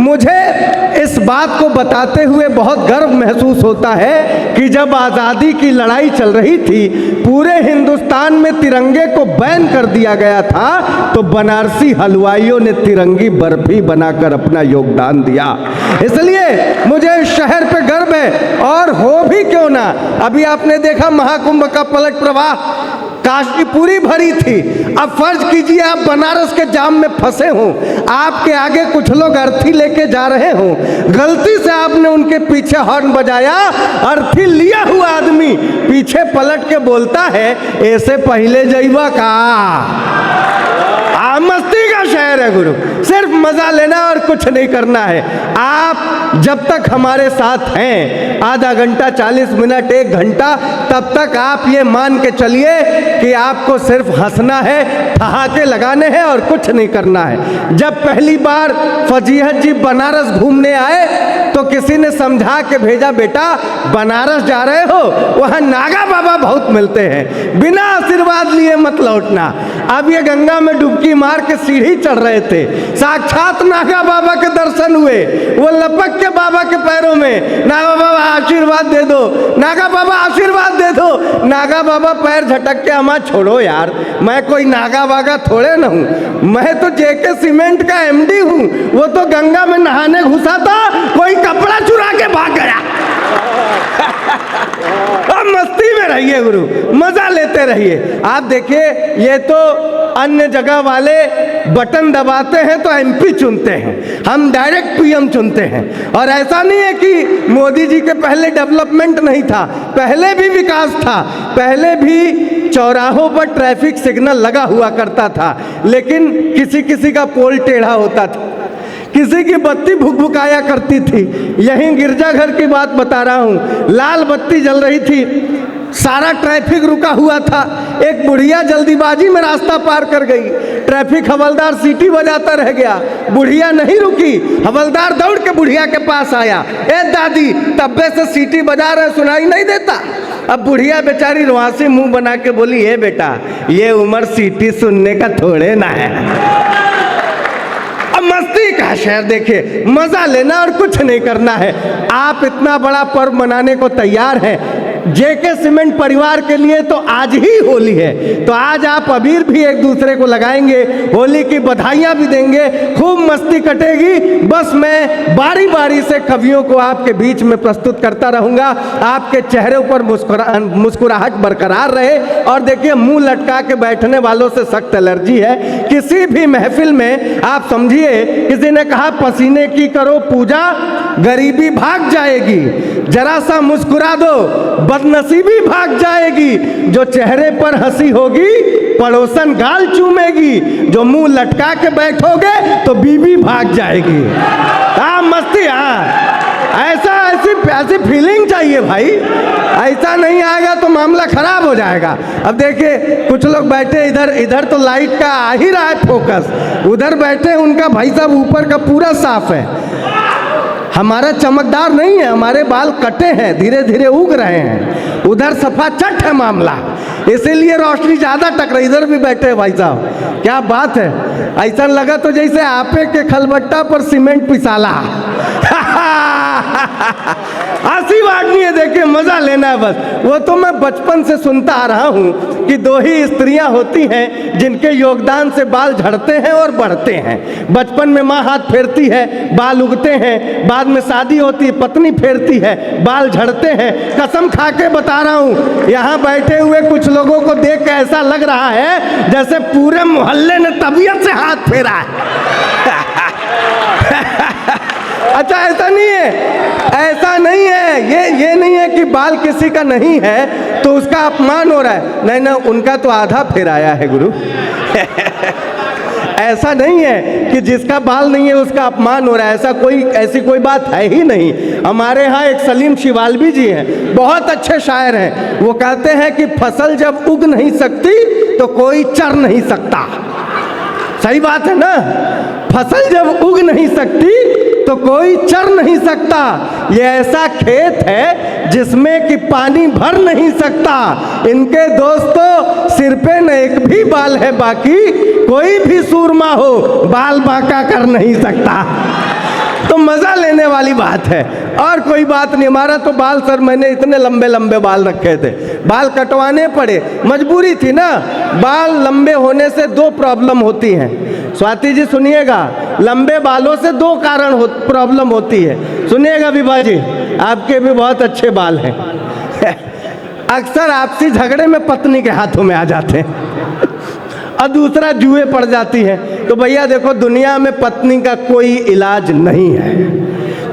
मुझे इस बात को बताते हुए बहुत गर्व महसूस होता है कि जब आज़ादी की लड़ाई चल रही थी, पूरे हिंदुस्तान में तिरंगे को बैन कर दिया गया था, तो बनारसी हलवाइयों ने तिरंगी बर्फी बनाकर अपना योगदान दिया। इसलिए मुझे इस शहर पे गर्व है। और हो भी क्यों ना, अभी आपने देखा महाकुंभ का पलट प्रवाह, काशी पूरी भरी थी। अब फर्ज कीजिए आप बनारस के जाम में फंसे हों, आपके आगे कुछ लोग अर्थी लेके जा रहे हों, गलती से आपने उनके पीछे हॉर्न बजाया, अर्थी लिया हुआ आदमी पीछे पलट के बोलता है, ऐसे पहले जइबा का। मस्ती का शहर है गुरु, सिर्फ मजा लेना और कुछ नहीं करना है। आप जब तक हमारे साथ हैं, आधा घंटा, 40 मिनट, 1 घंटा, तब तक आप ये मान के चलिए कि आपको सिर्फ हंसना है, ठहाके लगाने हैं और कुछ नहीं करना है। जब पहली बार फजीहत जी बनारस घूमने आए तो किसी ने समझा के भेजा, बेटा बनारस जा रहे हो, वहाँ नागा बाबा बहुत मिलते हैं, बिना आशीर्वाद लिए मत लौटना। अब ये गंगा में डुबकी मार के सीढ़ी चढ़ रहे थे, साक्षात नागा बाबा के दर्शन हुए। वो लपक के बाबा के पैरों में, नागा बाबा आशीर्वाद दे दो, नागा बाबा आशीर्वाद दे दो। नागा बाबा पैर झटक के, अमा छोड़ो यार, मैं कोई नागा बागा थोड़े न हूँ, मैं तो जेके सीमेंट का एमडी हूँ। वो तो गंगा में नहाने घुसा था, कोई कपड़ा चुरा के भाग गया। अब मस्ती में रहिए गुरु, मजा लेते रहिए। आप देखिए, ये तो अन्य जगह वाले बटन दबाते हैं तो एमपी चुनते हैं, हम डायरेक्ट पीएम चुनते हैं। और ऐसा नहीं है कि मोदी जी के पहले डेवलपमेंट नहीं था, पहले भी विकास था, पहले भी चौराहों पर ट्रैफिक सिग्नल लगा हुआ करता था, लेकिन किसी किसी का पोल टेढ़ा होता था, किसी की बत्ती भुकभुकाया करती थी। यहीं गिरजाघर की बात बता रहा हूँ, लाल बत्ती जल रही थी, सारा ट्रैफिक रुका हुआ था, एक बुढ़िया जल्दीबाजी में रास्ता पार कर गई, ट्रैफिक हवलदार सीटी बजाता रह गया, बुढ़िया नहीं रुकी, हवलदार दौड़ के बुढ़िया के पास आया, ए दादी तब्बे से सीटी बजा रहे, सुनाई नहीं देता। अब बुढ़िया बेचारी रुआसी मुंह बना के बोली, ए बेटा ये उम्र सीटी सुनने का थोड़े ना है। मस्ती का शहर देखिए, मजा लेना और कुछ नहीं करना है। आप इतना बड़ा पर्व मनाने को तैयार हैं, जेके सीमेंट परिवार के लिए तो आज ही होली है, तो आज आप अबीर भी एक दूसरे को लगाएंगे, होली की बधाइयां भी देंगे, खूब मस्ती कटेगी। बस मैं बारी बारी से कवियों को आपके बीच में प्रस्तुत करता रहूंगा, आपके चेहरे पर मुस्कुराहट बरकरार रहे। और देखिए, मुंह लटका के बैठने वालों से सख्त एलर्जी है। किसी भी महफिल में आप समझिए, किसी ने कहा पसीने की करो पूजा, गरीबी भाग जाएगी, जरा सा मुस्कुरा दो, बदनसीबी भाग जाएगी, जो चेहरे पर हंसी होगी पड़ोसन गाल चूमेगी, जो मुंह लटका के बैठोगे तो बीबी भाग जाएगी। हाँ मस्ती, हाँ ऐसी फीलिंग चाहिए भाई, ऐसा नहीं आएगा तो मामला खराब हो जाएगा। अब देखिए, कुछ लोग बैठे इधर तो लाइट का आ ही रहा है फोकस, उधर बैठे उनका भाई साहब ऊपर का पूरा साफ है, हमारा चमकदार नहीं है, हमारे बाल कटे हैं, धीरे धीरे उग रहे हैं, उधर सफा चट है मामला, इसीलिए रोशनी ज्यादा टक रही। इधर भी बैठे हैं भाई साहब, क्या बात है, ऐसा लगा तो जैसे आपे के खलबट्टा पर सीमेंट पिसाला। हंसी बांटनी है, देखिए मजा लेना है बस। वो तो मैं बचपन से सुनता आ रहा हूँ कि 2 ही स्त्रियां होती हैं जिनके योगदान से बाल झड़ते हैं और बढ़ते हैं। बचपन में माँ हाथ फेरती है, बाल उगते हैं, बाद में शादी होती है, पत्नी फेरती है, बाल झड़ते हैं। कसम खा के बता रहा हूँ, यहाँ बैठे हुए कुछ लोगों को देख के ऐसा लग रहा है जैसे पूरे मोहल्ले ने तबीयत से हाथ फेरा है। अच्छा ऐसा नहीं है, ऐसा नहीं है, ये नहीं है कि बाल किसी का नहीं है तो उसका अपमान हो रहा है, नहीं ना, उनका तो आधा फेराया है गुरु। ऐसा नहीं है कि जिसका बाल नहीं है उसका अपमान हो रहा है, ऐसी कोई बात है ही नहीं। हमारे यहाँ एक सलीम शिवालवी जी हैं, बहुत अच्छे शायर हैं, वो कहते हैं कि फसल जब उग नहीं सकती तो कोई चर नहीं सकता। सही बात है ना, फसल जब उग नहीं सकती तो कोई चर नहीं सकता। ये ऐसा खेत है जिसमें कि पानी भर नहीं सकता। इनके दोस्तों सिर पे न एक भी बाल है बाकी, कोई भी सूरमा हो बाल बांका कर नहीं सकता। तो मजा लेने वाली बात है और कोई बात नहीं। हमारा तो बाल, सर मैंने इतने लंबे लंबे बाल रखे थे, बाल कटवाने पड़े, मजबूरी थी ना। बाल लंबे होने से दो प्रॉब्लम होती हैं, स्वाति जी सुनिएगा, लंबे बालों से दो कारण प्रॉब्लम होती है। सुनिएगा विभा जी, आपके भी बहुत अच्छे बाल हैं अक्सर आपसी झगड़े में पत्नी के हाथों में आ जाते हैं और दूसरा जुए पड़ जाती है। तो भैया देखो, दुनिया में पत्नी का कोई इलाज नहीं है,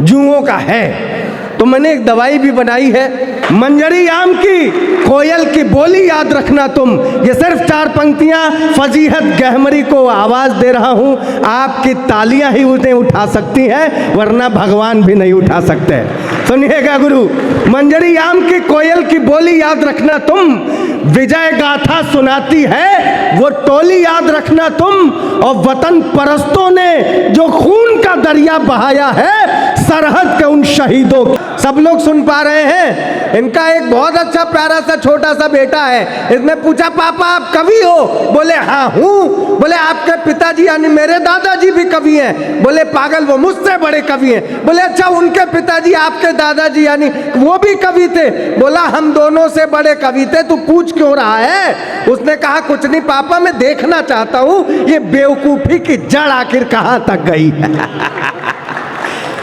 जुओं का है। तो मैंने एक दवाई भी बनाई है, मंजरी आम की कोयल की बोली याद रखना तुम। ये सिर्फ 4 पंक्तियां फजीहत गहमरी को आवाज दे रहा हूं, आपकी तालियां ही उन्हें उठा सकती हैं, वरना भगवान भी नहीं उठा सकते। सुनिएगा गुरु, मंजरी आम की कोयल की बोली याद रखना तुम, विजय गाथा सुनाती है वो टोली याद रखना तुम, और वतन परस्तों ने जो खून का दरिया बहाया है सरहद के उन शहीदों। सब लोग सुन पा रहे हैं? इनका एक बहुत अच्छा प्यारा सा छोटा सा बेटा है, इसने पूछा पापा आप कवि हो? बोले हाँ हूँ। बोले आपके पिताजी यानी मेरे दादाजी भी कवि हैं? बोले पागल, वो मुझसे बड़े कवि हैं। बोले अच्छा, उनके पिताजी आपके दादाजी यानी वो भी कवि थे? बोला हम दोनों से बड़े कवि थे, तू पूछ क्यों रहा है? उसने कहा कुछ नहीं पापा, मैं देखना चाहता हूँ ये बेवकूफी की जड़ आखिर कहाँ तक गई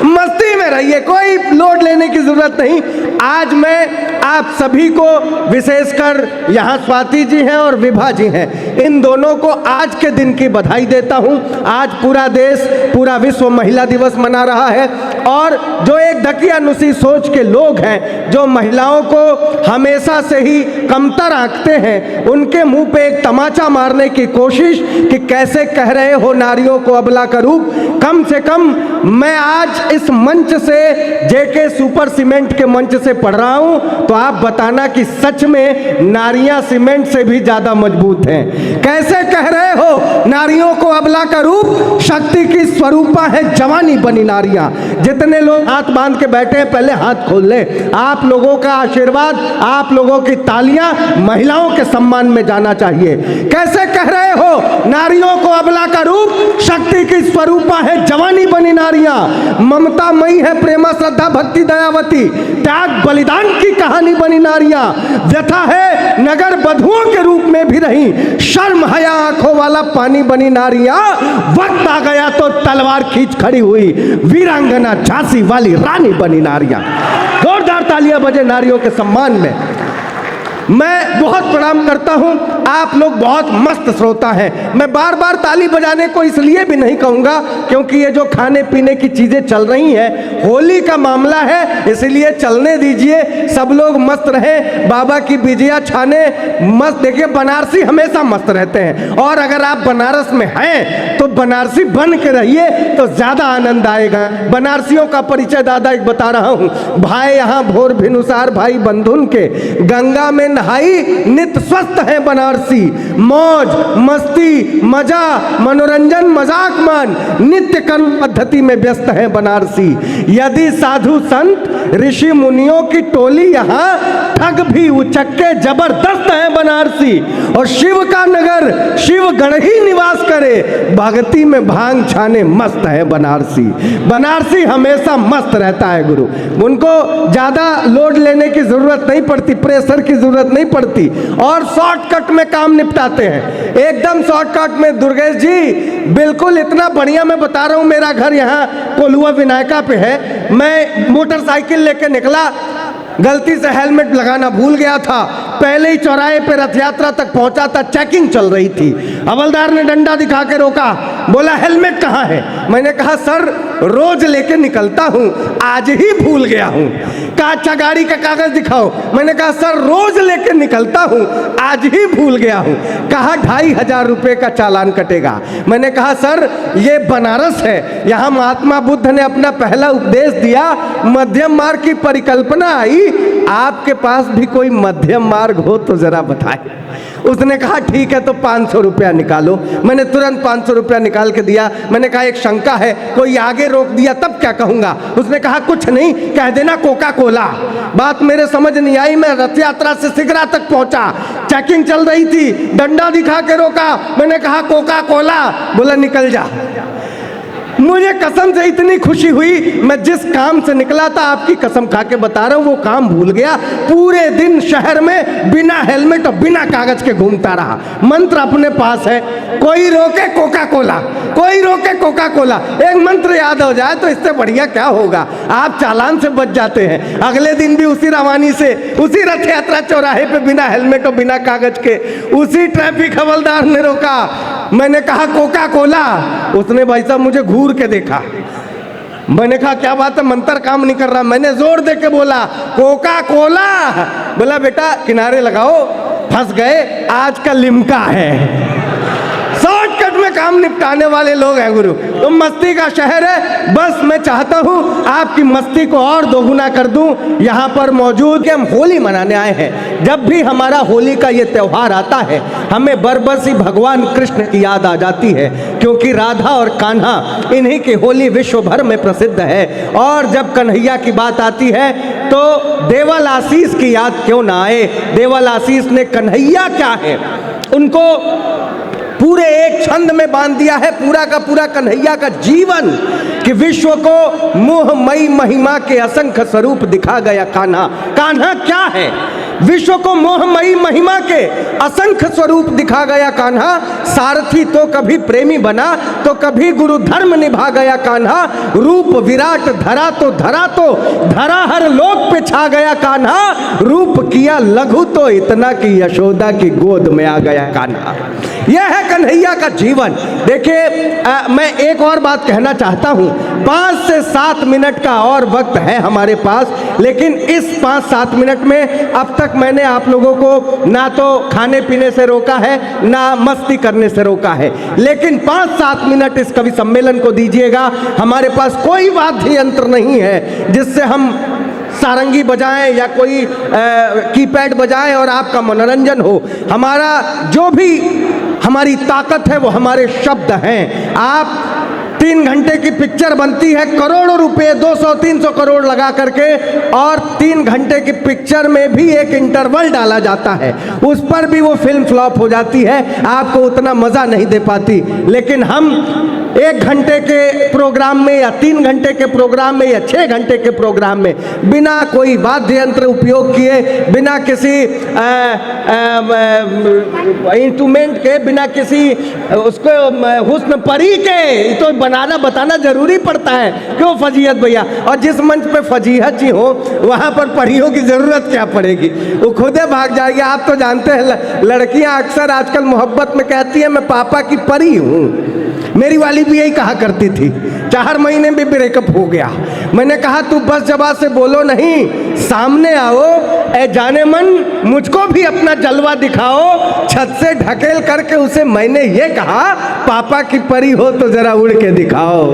मस्ती में रहिए, कोई लोड लेने की जरूरत नहीं। आज मैं आप सभी को, विशेषकर यहाँ स्वाति जी हैं और विभा जी हैं, इन दोनों को आज के दिन की बधाई देता हूँ। आज पूरा देश, पूरा विश्व महिला दिवस मना रहा है और जो एक दकियानुसी सोच के लोग हैं, जो महिलाओं को हमेशा से ही कमतर आंकते हैं, उनके मुंह पे एक तमाचा मारने की कोशिश कि कैसे कह रहे हो नारियों को अबला का रूप। कम से कम मैं आज इस मंच से, जेके सुपर सीमेंट के मंच से पढ़ रहा हूं, तो आप बताना कि सच में नारियां सीमेंट से भी ज्यादा मजबूत हैं। कैसे कह रहे हो नारियों को अबला का रूप, शक्ति की स्वरूपा है जवानी बनी नारियां। जितने लोग हाथ बांध के बैठे हैं पहले हाथ खोल ले। आप लोगों का आशीर्वाद, आप लोगों की तालियां महिलाओं के सम्मान में जाना चाहिए। कैसे कह रहे हो नारियों को अबला का रूप, शक्ति की स्वरूपा है जवानी बनी नारियां, ममता मई है प्रेमा श्रद्धा भक्ति दयावती, त्याग बलिदान की कहानी बनी नारियां, व्यथा है नगर बधुओं के रूप में भी रही, शर्म हया आंखों वाला पानी बनी नारियां, वक्त आ गया तो तलवार खींच खड़ी हुई, वीरांगना झांसी वाली रानी बनी नारियां। जोरदार तालियां बजे नारियों के सम्मान में। मैं बहुत प्रणाम करता हूं, आप लोग बहुत मस्त श्रोता हैं। मैं बार बार ताली बजाने को इसलिए भी नहीं कहूंगा क्योंकि ये जो खाने पीने की चीजें चल रही हैं, होली का मामला है, इसलिए चलने दीजिए, सब लोग मस्त रहें, बाबा की बिजिया छाने मस्त। देखिए बनारसी हमेशा मस्त रहते हैं, और अगर आप बनारस में हैं तो बनारसी बन के रहिए तो ज्यादा आनंद आएगा। बनारसियों का परिचय दादा एक बता रहा हूं। भाई यहाँ भोर भिनुसार भाई बंधुन के, गंगा में नहाई नित स्वस्थ है बनारसी, मौज मस्ती मजा मनोरंजन मजाक मान नित्य कर्म पद्धति में व्यस्त है बनारसी। यदि साधु संत ऋषि मुनियों की टोली यहाँ, ठग भी उचक्के जबरदस्त है बनारसी। और शिव का नगर शिव गण ही निवास करे, भक्ति में भांग छाने मस्त है बनारसी। बनारसी हमेशा मस्त रहता है गुरु, उनको ज्यादा लोड लेने की जरूरत नहीं पड़ती, प्रेशर की जरूरत नहीं पड़ती, और शॉर्टकट में काम निपटाते हैं, एकदम शॉर्टकट में। दुर्गेश जी बिल्कुल इतना बढ़िया मैं बता रहा हूं, मेरा घर यहाँ कोलुआ विनायका पे है। मैं मोटरसाइकिल लेके निकला, गलती से हेलमेट लगाना भूल गया था, पहले ही चौराहे पे रथ यात्रा तक पहुंचा था, चेकिंग चल रही थी, हवलदार ने डंडा दिखा के रोका, बोला हेलमेट कहाँ है? मैंने कहा सर रोज लेके निकलता हूँ, आज ही भूल गया हूँ। कहा अच्छा गाड़ी का कागज दिखाओ। मैंने कहा सर रोज लेके निकलता हूँ, आज ही भूल गया हूँ। कहा 2500 रुपये का चालान कटेगा। मैंने कहा सर ये बनारस है, यहाँ महात्मा बुद्ध ने अपना पहला उपदेश दिया, मध्यम मार्ग की परिकल्पना आई, आपके पास भी कोई मध्यम मार्ग हो तो जरा बताए। उसने कहा ठीक है तो 500 रुपया निकालो। मैंने तुरंत 500 रुपया निकाल के दिया। मैंने कहा एक शंका है, कोई आगे रोक दिया तब क्या कहूंगा? उसने कहा कुछ नहीं, कह देना कोका कोला। बात मेरे समझ नहीं आई, मैं रथ यात्रा से सिगरा तक पहुंचा, चेकिंग चल रही थी, डंडा दिखा के रोका, मैंने कहा कोका कोला, बोला निकल जा। मुझे कसम से इतनी खुशी हुई, मैं जिस काम से निकला था, आपकी कसम खा के बता रहा हूं, वो काम भूल गया। पूरे दिन शहर में बिना हेलमेट और बिना कागज के घूमता रहा। मंत्र अपने पास है, कोई रोके कोका कोला, कोई रोके कोका कोला, एक मंत्र याद हो जाए तो इससे बढ़िया क्या होगा। आप चालान से बच जाते हैं। अगले दिन भी उसी रवानी से, उसी रथ यात्रा चौराहे पे बिना हेलमेट और बिना कागज के, उसी ट्रैफिक हवलदार ने रोका। मैंने कहा कोका कोला, उसने भाई साहब मुझे घूर के देखा। मैंने कहा क्या बात है, मंत्र काम नहीं कर रहा। मैंने जोर दे के बोला कोका कोला। बोला बेटा किनारे लगाओ, फंस गए, आज का लिम्का है। शॉर्टकट में काम निपटाने वाले लोग हैं गुरु। तो मस्ती का शहर है। बस मैं चाहता हूं आपकी मस्ती को और दोगुना कर दूं। यहाँ पर मौजूद हम होली मनाने आए हैं। जब भी हमारा होली का ये त्यौहार आता है, हमें बरबसी भगवान कृष्ण की याद आ जाती है, क्योंकि राधा और कान्हा, इन्हीं की होली विश्व भर में प्रसिद्ध है। और जब कन्हैया की बात आती है तो देवल आशीष की याद क्यों ना आए। देवल आशीष ने कन्हैया क्या है उनको पूरे एक छंद में बांध दिया है, पूरा का पूरा कन्हैया का जीवन, कि विश्व को मोहमयी महिमा के असंख्य स्वरूप दिखा गया कान्हा। कान्हा क्या है? विश्व को मोहमयी महिमा के असंख्य स्वरूप दिखा गया कान्हा। सारथी तो कभी प्रेमी बना, तो कभी गुरु धर्म निभा गया कान्हा। रूप विराट धरा तो धरा हर लोक पे छा गया कान्हा। रूप किया लघु तो इतना कि यशोदा की गोद में आ गया कान्हा। यह है कन्हैया का जीवन। देखिए मैं एक और बात कहना चाहता हूँ। 5 से 7 मिनट का और वक्त है हमारे पास, लेकिन इस 5-7 मिनट में अब तक मैंने आप लोगों को ना तो खाने पीने से रोका है, ना मस्ती करने से रोका है। लेकिन 5-7 मिनट इस कवि सम्मेलन को दीजिएगा। हमारे पास कोई वाद्य यंत्र नहीं है जिससे हम सारंगी बजाएं या कोई कीपैड बजाएं और आपका मनोरंजन हो। हमारा जो भी हमारी ताकत है वो हमारे शब्द हैं। आप 3 घंटे की पिक्चर बनती है, करोड़ों रुपए 200-300 करोड़ लगा करके, और 3 घंटे की पिक्चर में भी एक इंटरवल डाला जाता है, उस पर भी वो फिल्म फ्लॉप हो जाती है, आपको उतना मज़ा नहीं दे पाती। लेकिन हम 1 घंटे के प्रोग्राम में या 3 घंटे के प्रोग्राम में या 6 घंटे के प्रोग्राम में बिना कोई वाद्य यंत्र उपयोग किए, बिना किसी इंस्ट्रूमेंट के, बिना किसी उसको हुस्न परी के, तो बनाना बताना जरूरी पड़ता है। क्यों फजीहत भैया? और जिस मंच पे फजीहत ही हो वहाँ पर परियों की ज़रूरत क्या पड़ेगी, वो खुदे भाग जाएगी। आप तो जानते हैं लड़कियाँ अक्सर आजकल मोहब्बत में कहती हैं मैं पापा की परी हूँ। मेरी वाली भी यही कहा करती थी। 4 महीने में ब्रेकअप हो गया। मैंने कहा तू बस जबा से बोलो नहीं, सामने आओ, ए जाने मन मुझको भी अपना जलवा दिखाओ। छत से ढकेल करके उसे मैंने ये कहा पापा की परी हो तो जरा उड़ के दिखाओ।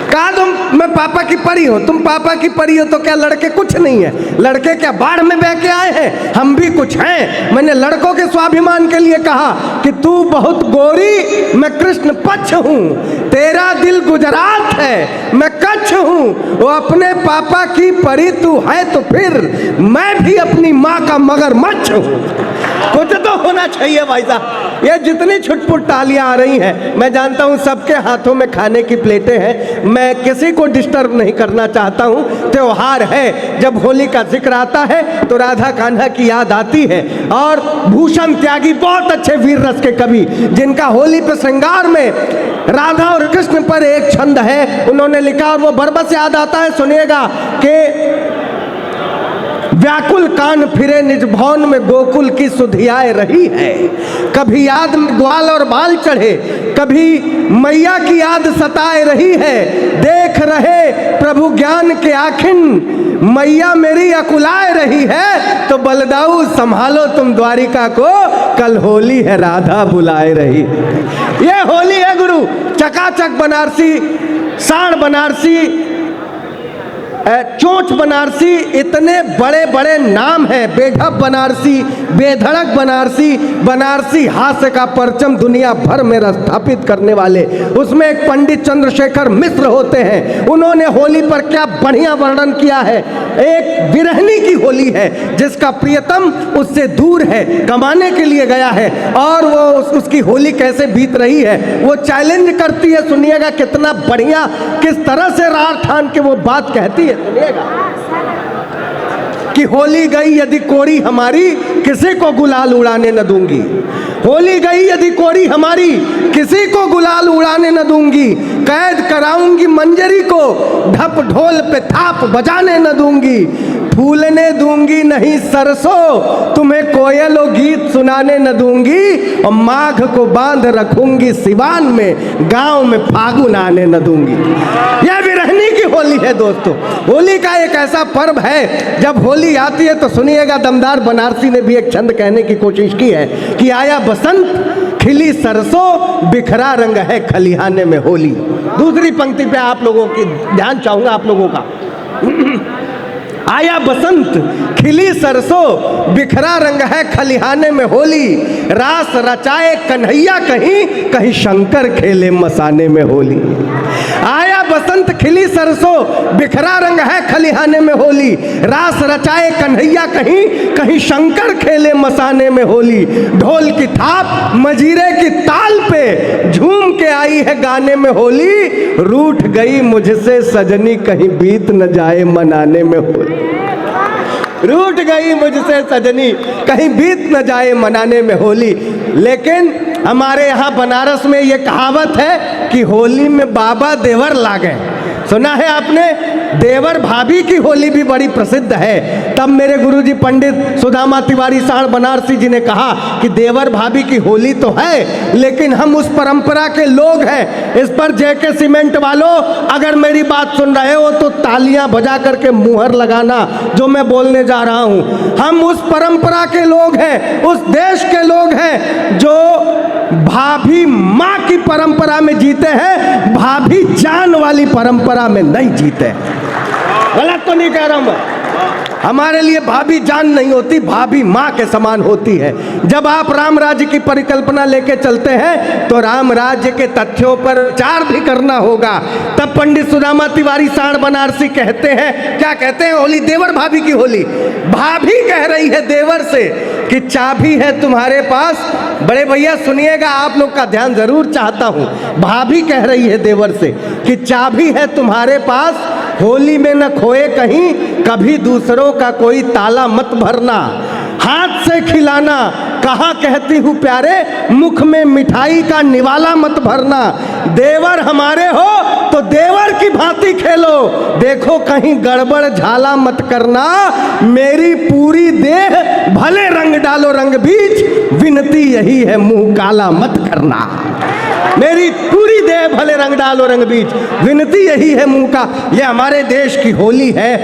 कहा तुम मैं पापा की परी हूँ, तुम पापा की परी हो तो क्या लड़के कुछ नहीं है? लड़के क्या बाढ़ में बह के आए हैं? हम भी कुछ हैं। मैंने लड़कों के स्वाभिमान के लिए कहा कि तू बहुत गोरी, मैं कृष्ण पक्ष हूँ, तेरा दिल गुजरात है, मैं कच्छ हूँ। वो अपने पापा की परी तू है तो फिर मैं भी अपनी माँ का मगरमच्छ हूँ। कुछ तो होना चाहिए भाई साहब। ये जितनी छुटपुट तालियां आ रही हैं, मैं जानता हूं सबके हाथों में खाने की प्लेटें हैं। मैं किसी को डिस्टर्ब नहीं करना चाहता हूं। त्योहार है, जब होली का जिक्र आता है तो राधा कान्हा की याद आती है। और भूषण त्यागी बहुत अच्छे वीर रस के कवि, जिनका होली पे श्रृंगार में राधा और कृष्ण पर एक छंद है, उन्होंने लिखा और वो बरबस याद आता है। सुनिएगा कि व्याकुल कान फिरे निज भवन में गोकुल की सुधियाए रही है। कभी याद में ग्वाल और बाल चढ़े, कभी मैया की याद सताए रही है। देख रहे प्रभु ज्ञान के आखिन, मैया मेरी अकुलाए रही है। तो बलदाऊ संभालो तुम द्वारिका को, कल होली है राधा बुलाए रही। ये होली है गुरु। चकाचक बनारसी, साड़ बनारसी, चोंच बनारसी, इतने बड़े बड़े नाम हैं। बेढप बनारसी, बेधड़क बनारसी, बनारसी हास्य का परचम दुनिया भर में स्थापित करने वाले, उसमें एक पंडित चंद्रशेखर मिश्र होते हैं। उन्होंने होली पर क्या बढ़िया वर्णन किया है। एक विरहनी की होली है जिसका प्रियतम उससे दूर है, कमाने के लिए गया है, और वो उसकी होली कैसे बीत रही है वो चैलेंज करती है। सुनिएगा कितना बढ़िया, किस तरह से रार ठान के वो बात कहती है, सुनिएगा कि होली गई यदि कोरी हमारी, किसी को गुलाल उड़ाने न दूंगी। होली गई यदि कोरी हमारी, किसी को गुलाल उड़ाने न दूंगी। कैद कराऊंगी मंजरी को, ढप ढोल पे थाप बजाने न दूंगी। फूलने दूंगी नहीं सरसों, तुम्हें कोयलो गीत सुनाने न दूंगी। और माघ को बांध रखूंगी सिवान में, गांव में फागुन आने न दूंगी। यह विरहनी की होली है दोस्तों। होली का एक ऐसा पर्व है, जब होली आती है तो सुनिएगा, दमदार बनारसी ने भी एक छंद कहने की कोशिश की है कि आया बसंत खिली सरसों, बिखरा रंग है खलिहाने में होली। दूसरी पंक्ति पे आप लोगों की ध्यान चाहूंगा, आप लोगों का। आया बसंत खिली सरसों, बिखरा रंग है खलिहाने में होली। रास रचाए कन्हैया कहीं, कहीं शंकर खेले मसाने में होली। आया बसंत खिली सरसों, बिखरा रंग है खलिहाने में होली। रास रचाए कन्हैया कहीं, कहीं शंकर खेले मसाने में होली। ढोल की थाप मजीरे की ताल पे, झूम के आई है गाने में होली। रूठ गई मुझसे सजनी, कहीं बीत न जाए मनाने में होली। रूठ गई मुझसे सजनी, कहीं बीत न जाए मनाने में होली। लेकिन हमारे यहाँ बनारस में ये कहावत है कि होली में बाबा देवर लागे। सुना है आपने? देवर भाभी की होली भी बड़ी प्रसिद्ध है। तब मेरे गुरुजी पंडित सुदामा तिवारी साहड़ बनारसी जी ने कहा कि देवर भाभी की होली तो है, लेकिन हम उस परंपरा के लोग हैं। इस पर जेके सीमेंट वालों अगर मेरी बात सुन रहे हो तो तालियां बजा करके मुहर लगाना जो मैं बोलने जा रहा हूं। हम उस परंपरा के लोग हैं, उस देश के लोग हैं जो भाभी माँ की परंपरा में जीते हैं, भाभी जान वाली परंपरा में नहीं जीते। गलत तो नहीं कह रहा हूं मैं। हमारे लिए भाभी जान नहीं होती, भाभी माँ के समान होती है। जब आप राम राज्य की परिकल्पना लेके चलते हैं तो राम राज्य के तथ्यों पर विचार भी करना होगा। तब पंडित सुदामा तिवारी साहड़ बनारसी कहते हैं, क्या कहते हैं? होली देवर भाभी की होली। भाभी कह रही है देवर से कि चाबी है तुम्हारे पास। बड़े भैया सुनिएगा, आप लोग का ध्यान जरूर चाहता हूं। भाभी कह रही है देवर से कि चाबी है तुम्हारे पास, होली में न खोए कहीं, कभी दूसरों का कोई ताला मत भरना। हाथ से खिलाना, कहा कहती हूँ प्यारे, मुख में मिठाई का निवाला मत भरना। देवर हमारे हो तो देवर की भांति खेलो, देखो कहीं गड़बड़ झाला मत करना। मेरी पूरी देह भले रंग डालो रंग बीच, विनती यही है मुंह काला मत करना। मेरी पूरी देह भले रंग डालो रंग बीच, विनती यही है मुंह का। ये हमारे देश की होली है।